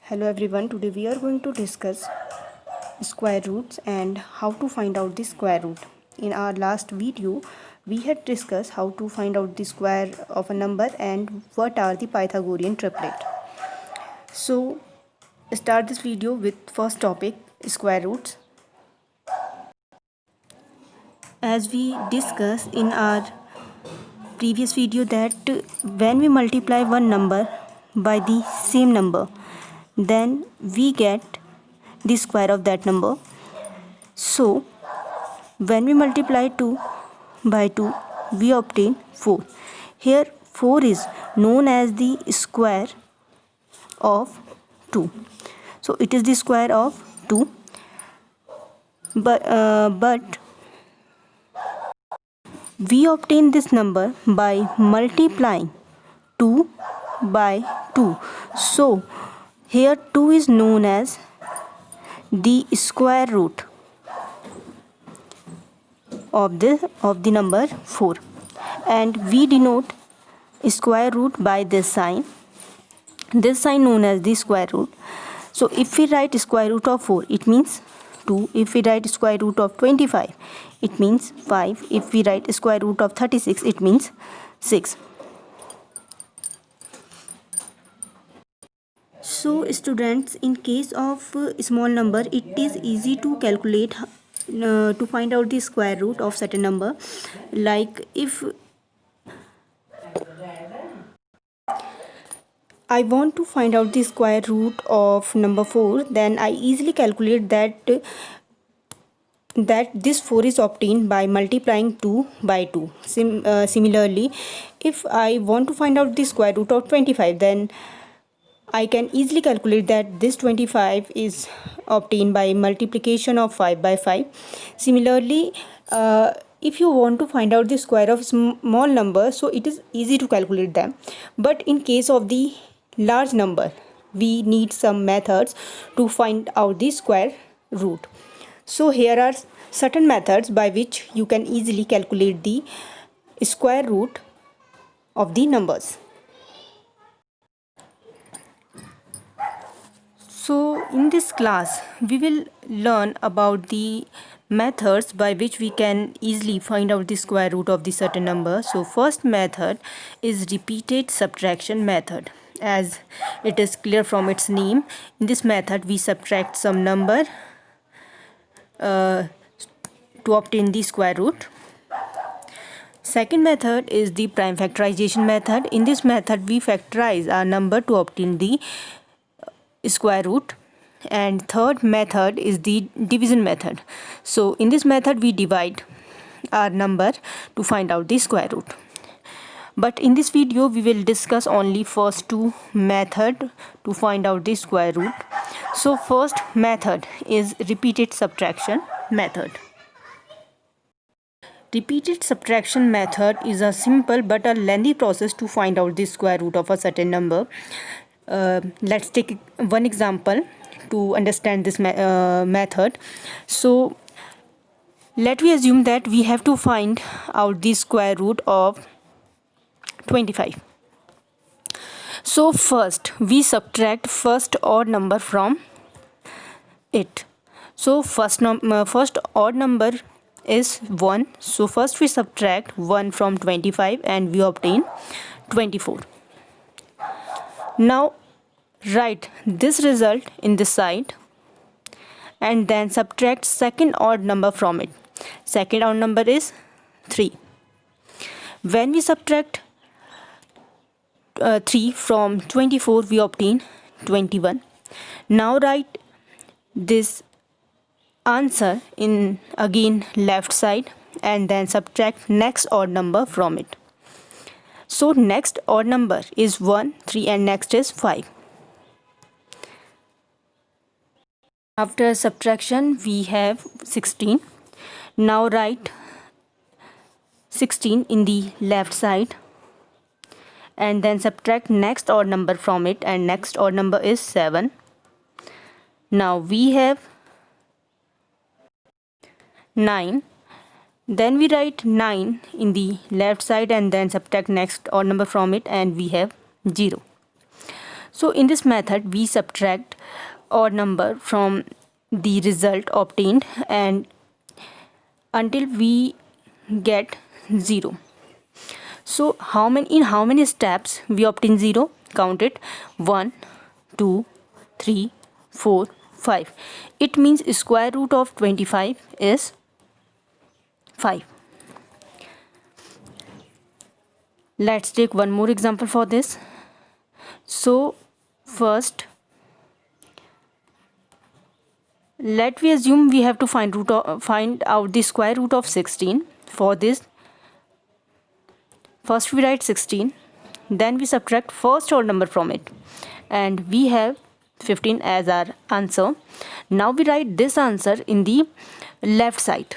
Hello everyone, today we are going to discuss square roots and how to find out the square root. In our last video, we had discussed how to find out the square of a number and what are the Pythagorean triplet. So, start this video with first topic, square roots. As we discussed in our previous video that when we multiply one number by the same number, then we get the square of that number. So when we multiply 2 by 2, we obtain 4. Here 4 is known as the square of 2. So it is the square of 2. But we obtain this number by multiplying 2 by 2. So here 2 is known as the square root of the number 4, and we denote square root by this sign known as the square root. So if we write square root of 4, it means 2. If we write square root of 25, it means 5. If we write square root of 36, it means 6. So students, in case of small number, it is easy to calculate to find out the square root of certain number. Like if I want to find out the square root of number 4, then I easily calculate that this 4 is obtained by multiplying 2 by 2. Similarly, if I want to find out the square root of 25, then I can easily calculate that this 25 is obtained by multiplication of 5 by 5. Similarly, if you want to find out the square of small number, so it is easy to calculate them. But in case of the large number, we need some methods to find out the square root. So here are certain methods by which you can easily calculate the square root of the numbers. So in this class, we will learn about the methods by which we can easily find out the square root of the certain number. So first method is repeated subtraction method. As it is clear from its name, in this method we subtract some number to obtain the square root. Second method is the prime factorization method. In this method we factorize our number to obtain the square root. And third method is the division method. So in this method we divide our number to find out the square root. But in this video we will discuss only first two method to find out the square root. So first method is repeated subtraction method. Repeated subtraction method is a simple but a lengthy process to find out the square root of a certain number. Let's take one example to understand this method. So let me assume that we have to find out the square root of 25. So first we subtract first odd number from it. So first odd number is 1. So first we subtract 1 from 25 and we obtain 24. Now write this result in this side and then subtract second odd number from it. Second odd number is 3. When we subtract 3 from 24, we obtain 21. Now write this answer in again left side and then subtract next odd number from it. So next odd number is 1, 3 and next is 5. After subtraction we have 16. Now write 16 in the left side and then subtract next odd number from it, and next odd number is 7. Now we have 9. Then we write 9 in the left side and then subtract next odd number from it and we have 0. So in this method we subtract odd number from the result obtained and until we get 0. So in how many steps we obtain 0? Count it. 1, 2, 3, 4, 5. It means square root of 25 is 5. Let's take one more example for this. So first let we assume we have to find out the square root of 16. For this, first we write 16, then we subtract first whole number from it, and we have 15 as our answer. Now we write this answer in the left side,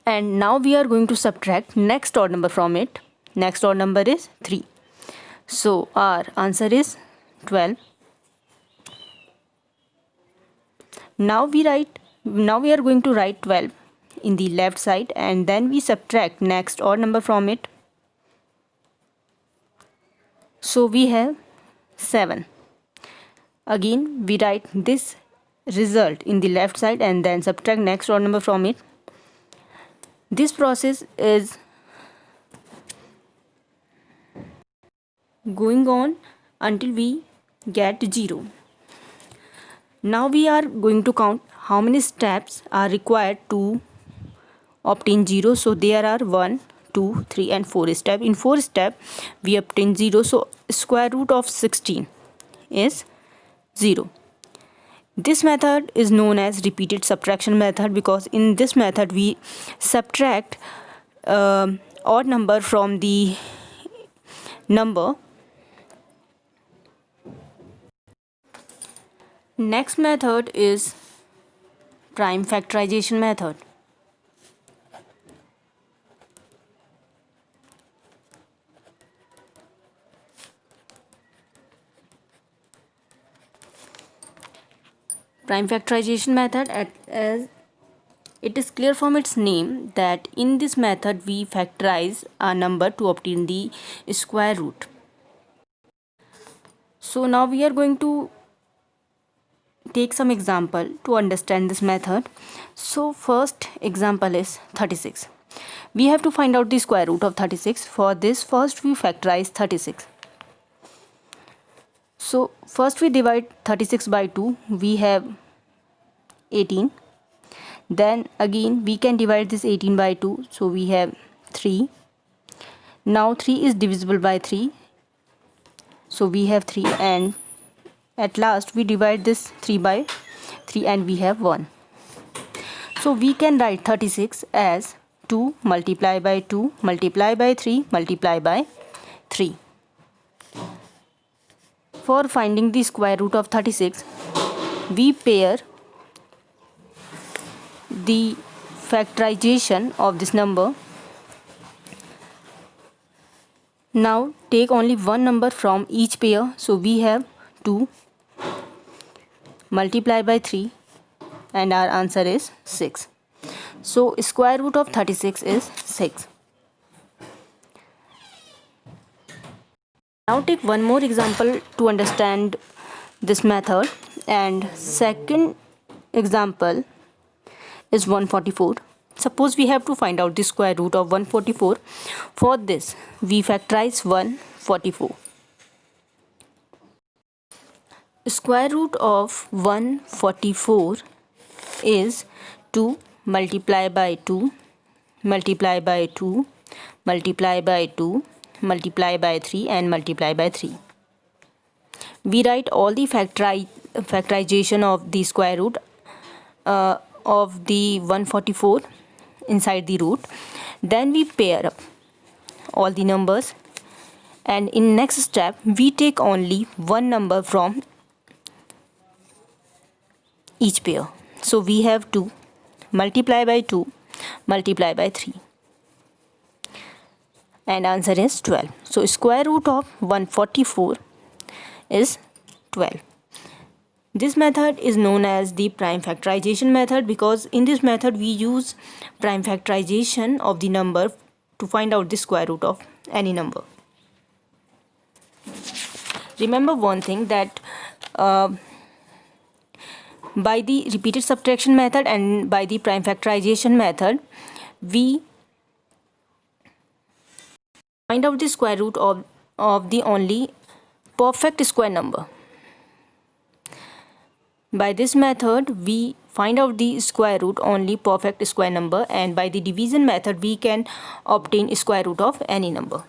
and now we are going to subtract next odd number from it. Next odd number is 3. So our answer is 12. Now we are going to write 12 in the left side, and then we subtract next odd number from it. So we have 7. Again we write this result in the left side and then subtract next odd number from it. This process is going on until we get 0. Now we are going to count how many steps are required to obtain 0. So there are 1, 2, 3 and 4 steps. In 4 steps we obtain 0. So square root of 16 is 0. This method is known as repeated subtraction method because in this method we subtract odd number from the number. Next method is prime factorization method. Prime factorization method, as it is clear from its name that in this method we factorize a number to obtain the square root. So now we are going to take some example to understand this method. So first example is 36. We have to find out the square root of 36. For this, first we factorize 36. So first we divide 36 by 2. We have 18. Then again we can divide this 18 by 2. So we have 3. Now 3 is divisible by 3. So we have 3, and at last we divide this 3 by 3 and we have 1. So we can write 36 as 2 multiply by 2 multiply by 3 multiply by 3. For finding the square root of 36, we pair the factorization of this number. Now take only one number from each pair. So we have 2 multiply by 3 and our answer is 6. So square root of 36 is 6. Now take one more example to understand this method, and second example is 144. Suppose we have to find out the square root of 144. For this we factorize 144. Square root of 144 is 2 multiply by 2 multiply by 2 multiply by 2 multiply by 3 and multiply by 3. We write all the factorization of the square root of the 144 inside the root. Then we pair up all the numbers, and in next step we take only one number from each pair. So we have 2 multiply by 2 multiply by 3 and answer is 12. So square root of 144 is 12. This method is known as the prime factorization method because in this method we use prime factorization of the number to find out the square root of any number. remember one thing, that by the repeated subtraction method and by the prime factorization method, we find out the square root of the only perfect square number. By this method, we find out the square root only perfect square number, and by the division method, we can obtain square root of any number.